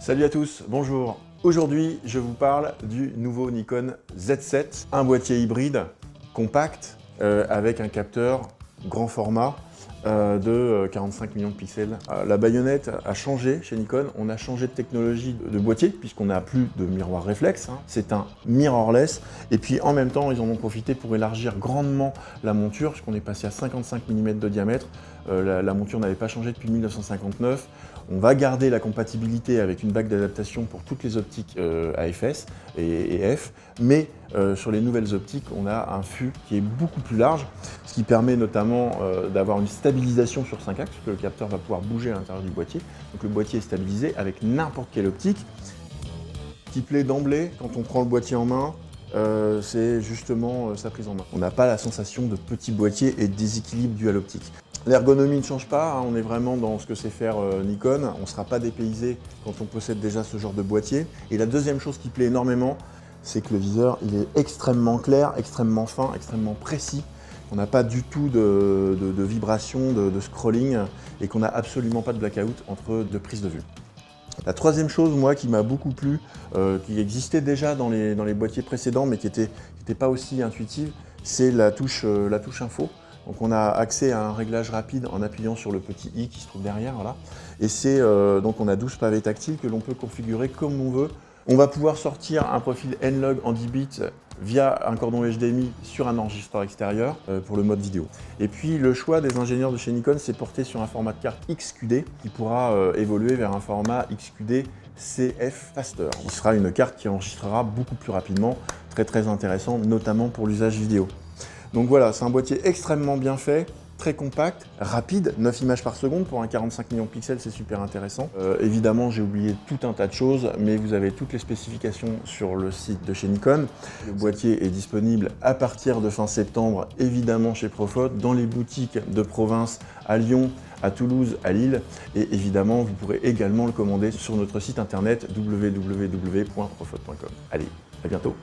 Salut à tous, bonjour. Aujourd'hui, je vous parle du nouveau Nikon Z7, un boîtier hybride compact avec un capteur grand format de 45 millions de pixels. La baïonnette a changé chez Nikon, on a changé de technologie de boîtier puisqu'on n'a plus de miroir réflexe, c'est un mirrorless et puis en même temps ils en ont profité pour élargir grandement la monture puisqu'on est passé à 55 mm de diamètre. La monture n'avait pas changé depuis 1959. On va garder la compatibilité avec une bague d'adaptation pour toutes les optiques AFS et F, mais sur les nouvelles optiques, on a un fût qui est beaucoup plus large, ce qui permet notamment d'avoir une stabilisation sur 5 axes, puisque le capteur va pouvoir bouger à l'intérieur du boîtier. Donc le boîtier est stabilisé avec n'importe quelle optique. Ce qui plaît d'emblée quand on prend le boîtier en main, c'est justement sa prise en main. On n'a pas la sensation de petit boîtier et de déséquilibre dû à l'optique. L'ergonomie ne change pas, on est vraiment dans ce que sait faire Nikon, on ne sera pas dépaysé quand on possède déjà ce genre de boîtier. Et la deuxième chose qui plaît énormément, c'est que le viseur il est extrêmement clair, extrêmement fin, extrêmement précis. On n'a pas du tout de vibration, de scrolling et qu'on n'a absolument pas de blackout entre deux prises de vue. La troisième chose, moi, qui m'a beaucoup plu, qui existait déjà dans les boîtiers précédents, mais qui n'était pas aussi intuitive, c'est la touche info. Donc on a accès à un réglage rapide en appuyant sur le petit i qui se trouve derrière, voilà. Et donc on a 12 pavés tactiles que l'on peut configurer comme on veut. On va pouvoir sortir un profil N-Log en 10 bits via un cordon HDMI sur un enregistreur extérieur pour le mode vidéo. Et puis le choix des ingénieurs de chez Nikon s'est porté sur un format de carte XQD qui pourra évoluer vers un format XQD CF Faster, qui sera une carte qui enregistrera beaucoup plus rapidement, très intéressant, notamment pour l'usage vidéo. Donc voilà, c'est un boîtier extrêmement bien fait, très compact, rapide, 9 images par seconde pour un 45 millions de pixels, c'est super intéressant. Évidemment, j'ai oublié tout un tas de choses, mais vous avez toutes les spécifications sur le site de chez Nikon. Le boîtier est disponible à partir de fin septembre, évidemment chez Profoto, dans les boutiques de province à Lyon, à Toulouse, à Lille, et évidemment, vous pourrez également le commander sur notre site internet www.profoto.com. Allez, à bientôt.